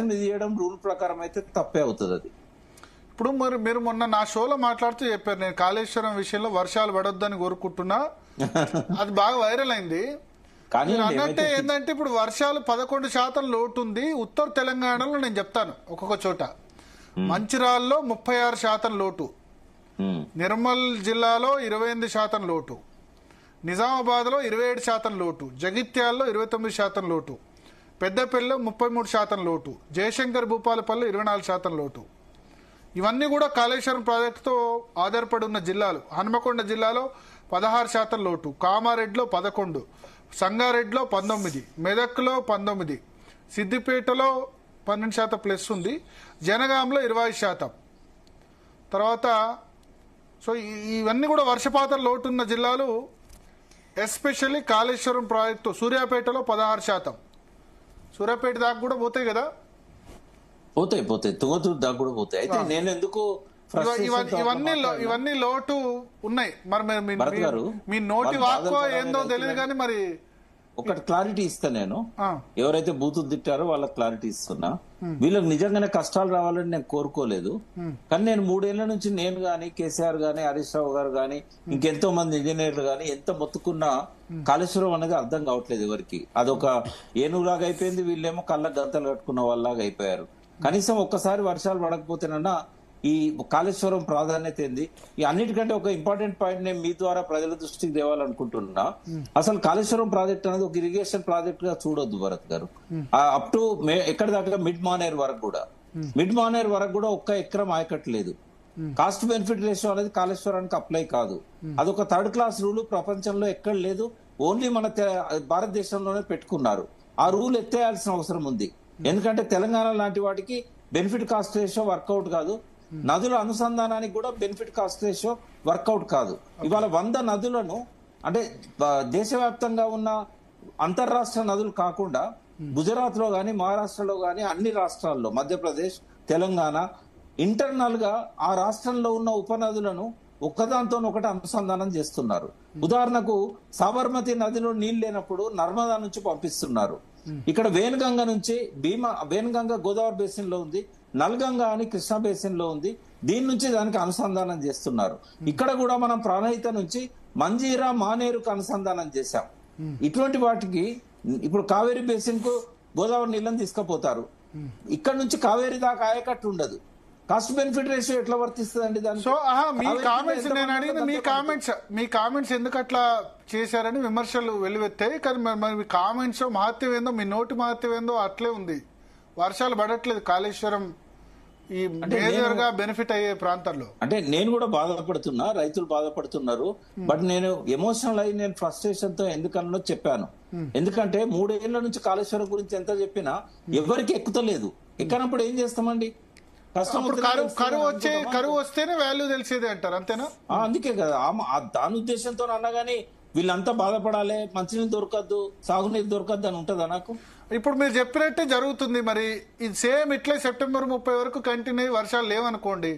Irrigation చేయడం rule ప్రకారం అయితే తప్పే అవుతుంది అది. ఇప్పుడు మరి మీరు మొన్న నా షోలో మాట్లాడుతూ చెప్పారు, నేను కాళేశ్వరం విషయంలో వర్షాలు పడొద్దని కోరుకుంటున్నా, అది బాగా వైరల్ అయింది. కానీ అన్నట్టే ఏంటంటే ఇప్పుడు వర్షాలు 11% లోటు ఉంది ఉత్తర తెలంగాణలో. నేను చెప్తాను ఒక్కొక్క చోట. మంచిర్యాలలో 36% లోటు, నిర్మల్ జిల్లాలో 28% లోటు, నిజామాబాద్ లో 27% లోటు, జగిత్యాలలో 29% లోటు, పెద్దపల్లిలో 33% లోటు, జయశంకర్ భూపాలపల్లి 24% లోటు. ఇవన్నీ కూడా కాళేశ్వరం ప్రాజెక్టుతో ఆధారపడి ఉన్న జిల్లాలు. హన్మకొండ జిల్లాలో 16% లోటు, కామారెడ్డిలో 11, సంగారెడ్డిలో 19, మెదక్లో 19, సిద్దిపేటలో 12% ప్లస్ ఉంది, జనగాంలో 20%. తర్వాత సో ఇవన్నీ కూడా వర్షపాతం లోటున్న జిల్లాలు. ఎస్పెషల్లీ కాళేశ్వరం ప్రాజెక్టు సూర్యాపేటలో 16%. సూర్యాపేట దాకా కూడా పోతాయి కదా, పోతాయి తుంగతుర్తి దాకా కూడా పోతాయి. అయితే నేను ఎందుకు ఇవన్నీ లోటు ఉన్నాయి. మరి మీ నోటి వాక్కో ఏందో తెలియదు కానీ మరి ఒకటి క్లారిటీ ఇస్తా. నేను ఎవరైతే బూతులు తిట్టారో వాళ్ళకి క్లారిటీ ఇస్తున్నా. వీళ్ళకి నిజంగానే కష్టాలు రావాలని నేను కోరుకోలేదు. కానీ నేను 3 ఏళ్ల నుంచి నేను గాని, కేసీఆర్ గాని, హరీష్ రావు గారు గాని, ఇంకెంతో మంది ఇంజనీర్లు గాని ఎంత మొత్తుకున్నా కాళేశ్వరం అనేది అర్థం కావట్లేదు ఎవరికి. అదొక ఏనుగులాగా అయిపోయింది. వీళ్ళేమో కళ్ళ గంతలు కట్టుకున్న వాళ్ళలాగా అయిపోయారు. కనీసం ఒక్కసారి వర్షాలు పడకపోతేనన్నా ఈ కాళేశ్వరం ప్రాధాన్యత ఏంది? ఈ అన్నిటికంటే ఒక ఇంపార్టెంట్ పాయింట్ నేను మీ ద్వారా ప్రజల దృష్టికి తేవాలనుకుంటున్నా. అసలు కాళేశ్వరం ప్రాజెక్ట్ అనేది ఒక ఇరిగేషన్ ప్రాజెక్ట్ గా చూడొద్దు భరత్ గారు. అప్ టు ఎక్కడి దాకా మిడ్ మానేర్ వరకు కూడా ఒక్క ఎకరం ఆయకట్లేదు. కాస్ట్ బెనిఫిట్ రేషియో అనేది కాళేశ్వరానికి అప్లై కాదు. అదొక థర్డ్ క్లాస్ రూల్, ప్రపంచంలో ఎక్కడ లేదు. ఓన్లీ మన భారతదేశంలోనే పెట్టుకున్నారు. ఆ రూల్ ఎత్తేయాల్సిన అవసరం ఉంది. ఎందుకంటే తెలంగాణ లాంటి వాటికి బెనిఫిట్ కాస్ట్ రేషియో వర్కౌట్ కాదు. నదుల అనుసంధానానికి కూడా బెనిఫిట్ కాస్ట్ రేషియో వర్కౌట్ కాదు. ఇవాళ 100 నదులను, అంటే దేశవ్యాప్తంగా ఉన్న అంతర్రాష్ట్ర నదులు కాకుండా గుజరాత్ లో గాని, మహారాష్ట్రలో గాని, అన్ని రాష్ట్రాల్లో, మధ్యప్రదేశ్, తెలంగాణ, ఇంటర్నల్ గా ఆ రాష్ట్రంలో ఉన్న ఉపనదులను ఒకదాంతో ఒకటి అనుసంధానం చేస్తున్నారు. ఉదాహరణకు సాబర్మతి నదిలో నీళ్లు లేనప్పుడు నర్మదా నుంచి పంపిస్తున్నారు. ఇక్కడ వేణగంగ నుంచి వేణగంగ గోదావరి బేసిన్ లో ఉంది, నల్గంగ అని కృష్ణా బేసిన్ లో ఉంది. దీని నుంచి దానికి అనుసంధానం చేస్తున్నారు. ఇక్కడ కూడా మనం ప్రాణహిత నుంచి మంజీరా, మానేరుకు అనుసంధానం చేశాం. ఇటువంటి వాటికి ఇప్పుడు కావేరీ బేసిన్ కు గోదావరి నీళ్ళని తీసుకుపోతారు. ఇక్కడ నుంచి కావేరీ దాకా ఆయకట్టు ఉండదు. కాస్ట్ బెనిఫిట్ రేషియో ఎట్లా వర్తిస్తుందండి దాన్ని? సో మీ కామెంట్స్, నేను అడిగిన మీ కామెంట్స్ ఎందుకు అట్లా చేశారని విమర్శలు వెలువెత్తాయి. కానీ మరి మీ కామెంట్స్ మహత్యం ఏందో, మీ నోటి మహత్యం ఏందో అట్లే ఉంది. వర్షాలు పడట్లేదు కాళేశ్వరం ఈ మేజర్ గా బెనిఫిట్ అయ్యే ప్రాంతాల్లో. అంటే నేను కూడా బాధపడుతున్నా, రైతులు బాధపడుతున్నారు. బట్ నేను ఎమోషనల్ అయ్యి నేను ఫ్రస్ట్రేషన్ తో ఎందుకన్నా చెప్పాను. ఎందుకంటే 3 ఏళ్ల నుంచి కాళేశ్వరం గురించి ఎంత చెప్పినా ఎవరికి ఎక్కుతలేదు. ఎక్కనప్పుడు ఏం చేస్తామండి? కరువు వస్తేనే వాల్యూ తెలిసేది అంటారు, అంతేనా? అందుకే కదా దాని ఉద్దేశంతో అన్నా గానీ వీళ్ళంతా బాధపడాలి, మంచినీళ్ళు దొరకద్దు, సాగునీరు దొరకద్దు అని ఉంటుందా నాకు? ఇప్పుడు మీరు చెప్పినట్టే జరుగుతుంది. మరి ఇది సేమ్ ఇట్లే సెప్టెంబర్ 30 వరకు కంటిన్యూ వర్షాలు లేవనుకోండి,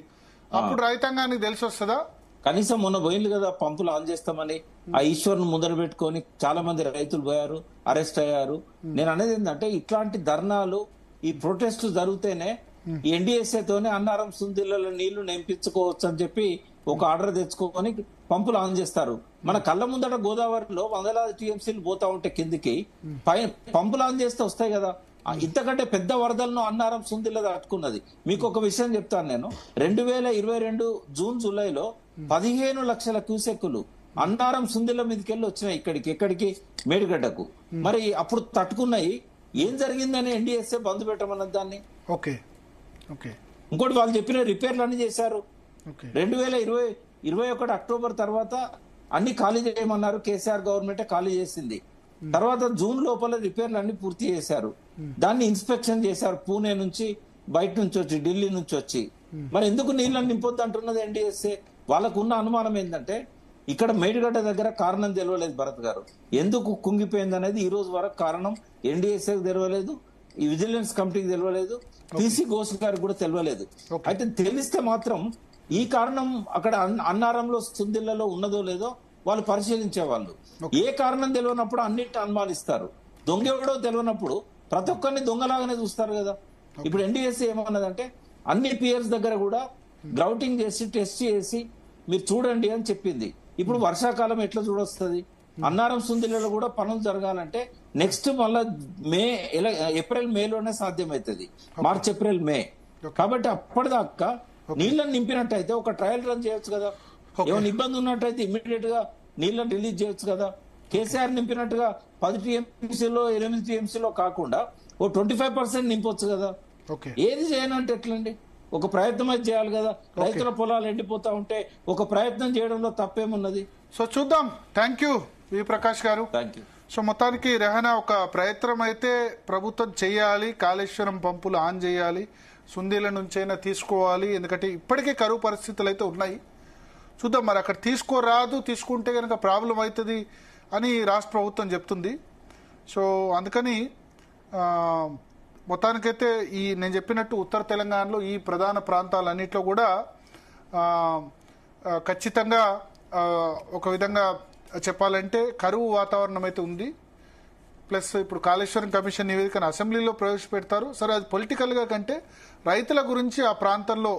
అప్పుడు రైతాంగానికి తెలిసి వస్తుందా? కనీసం మొన్న పోయింది కదా పంపులు ఆన్ చేస్తామని, ఆ ఈశ్వర్ను ముందర పెట్టుకొని చాలా మంది రైతులు పోయారు, అరెస్ట్ అయ్యారు. నేను అనేది ఏంటంటే ఇట్లాంటి ధర్నాలు, ఈ ప్రొటెస్టులు జరిగితేనే ఎన్డీఎస్ఏతోనే అన్నారం సుందిళ్లలో నీళ్లు నింపించుకోవచ్చు అని చెప్పి ఒక ఆర్డర్ తెచ్చుకొని పంపులు ఆన్ చేస్తారు. మన కళ్ళ ముందట గోదావరిలో వందలాది టీఎంసీలు పోతా ఉంటే కిందికి పంపులు ఆన్ చేస్తే వస్తాయి కదా. ఇంతకంటే పెద్ద వరదలను అన్నారం సుందిల్ల దాటుకున్నది. మీకు ఒక విషయం చెప్తాను నేను. 2022 జూన్ జూలైలో 15 లక్షల క్యూసెక్కులు అన్నారం సుందిల్ల మీదకెళ్ళి వచ్చినాయి ఎక్కడికి మేడిగడ్డకు. మరి అప్పుడు తట్టుకున్నాయి. ఏం జరిగిందని ఎన్డీఎస్ఏ బంద్ పెట్టమన్నది దాన్ని. ఇంకోటి వాళ్ళు చెప్పిన రిపేర్లు అన్ని చేశారు. 2021 అక్టోబర్ తర్వాత అన్ని ఖాళీ చేయమన్నారు. కేసీఆర్ గవర్నమెంట్ ఖాళీ చేసింది. తర్వాత జూన్ లోపల రిపేర్లు అన్ని పూర్తి చేశారు. దాన్ని ఇన్స్పెక్షన్ చేశారు, పూణే నుంచి, బయట నుంచి వచ్చి, ఢిల్లీ నుంచి వచ్చి. మరి ఎందుకు నీళ్ళని నింపొద్దు అంటున్నది ఎన్డీఎస్ఏ? వాళ్ళకున్న అనుమానం ఏంటంటే ఇక్కడ మేడిగడ్డ దగ్గర కారణం తెలియలేదు భరత్ గారు. ఎందుకు కుంగిపోయింది అనేది ఈ రోజు వరకు కారణం ఎన్డీఎస్ఏకి తెలియలేదు, ఈ విజిలెన్స్ కమిటీకి తెలియలేదు, పీసీ ఘోష్ గారికి కూడా తెలియలేదు. అయితే తెలిస్తే మాత్రం ఈ కారణం అక్కడ అన్నారంలో సుందిళ్లలో ఉన్నదో లేదో వాళ్ళు పరిశీలించేవాళ్ళు. ఏ కారణం తెలియనప్పుడు అన్నిటిని అనుమానిస్తారు. దొంగ ఎవడో తెలియనప్పుడు ప్రతి ఒక్కరిని దొంగలాగానే చూస్తారు కదా. ఇప్పుడు ఎన్డీఎస్సీ ఏమన్నదంటే అన్ని పియర్స్ దగ్గర కూడా గ్రౌటింగ్ చేసి టెస్ట్ చేసి మీరు చూడండి అని చెప్పింది. ఇప్పుడు వర్షాకాలం ఎట్లా చూడొస్తుంది? అన్నారం సుందిలలో కూడా పనులు జరగాలంటే నెక్స్ట్ మళ్ళా ఏప్రిల్ మేలోనే సాధ్యమవుతుంది, మార్చ్ ఏప్రిల్ మే. కాబట్టి అప్పటిదాకా నీళ్ళని నింపినట్టయితే ఒక ట్రయల్ రన్ చేయొచ్చు కదా. ఏమైనా ఇబ్బంది ఉన్నట్టయితే ఇమ్మీడియట్ గా నీళ్ళని రిలీజ్ చేయొచ్చు కదా. కేసీఆర్ నింపినట్టుగా 10 టీఎంసీలో 8 టీఎంసీలో కాకుండా ఓ 25% నింపొచ్చు కదా. ఏది చేయనంటే ఎట్లండి? ఒక ప్రయత్నం అయితే చేయాలి కదా. రైతుల పొలాలు ఎండిపోతా ఉంటే ఒక ప్రయత్నం చేయడంలో తప్పేమున్నది? సో చూద్దాం. థ్యాంక్ యూ వి ప్రకాష్ గారు. Thank you. సో మొత్తానికి రెహనా ఒక ప్రయత్నం అయితే ప్రభుత్వం చేయాలి, కాళేశ్వరం పంపులు ఆన్ చేయాలి, సుందీల నుంచైనా తీసుకోవాలి. ఎందుకంటే ఇప్పటికే కరువు పరిస్థితులు అయితే ఉన్నాయి. చూద్దాం మరి అక్కడ తీసుకోరాదు, తీసుకుంటే కనుక ప్రాబ్లం అవుతుంది అని రాష్ట్ర ప్రభుత్వం చెప్తుంది. సో అందుకని మొత్తానికైతే నేను చెప్పినట్టు ఉత్తర తెలంగాణలో ఈ ప్రధాన ప్రాంతాలన్నింటిలో కూడా ఖచ్చితంగా ఒక విధంగా చెప్పాలంటే కరువు వాతావరణం అయితే ఉంది. ప్లస్ ఇప్పుడు కాళేశ్వరం కమిషన్ నివేదికను అసెంబ్లీలో ప్రవేశపెడతారు. సరే, అది పొలిటికల్గా కంటే రైతుల గురించి ఆ ప్రాంతంలో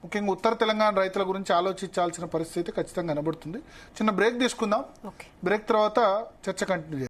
ముఖ్యంగా ఉత్తర తెలంగాణ రైతుల గురించి ఆలోచించాల్సిన పరిస్థితి ఖచ్చితంగా కనబడుతుంది. చిన్న బ్రేక్ తీసుకుందాం. బ్రేక్ తర్వాత చర్చ కంటిన్యూ చేద్దాం.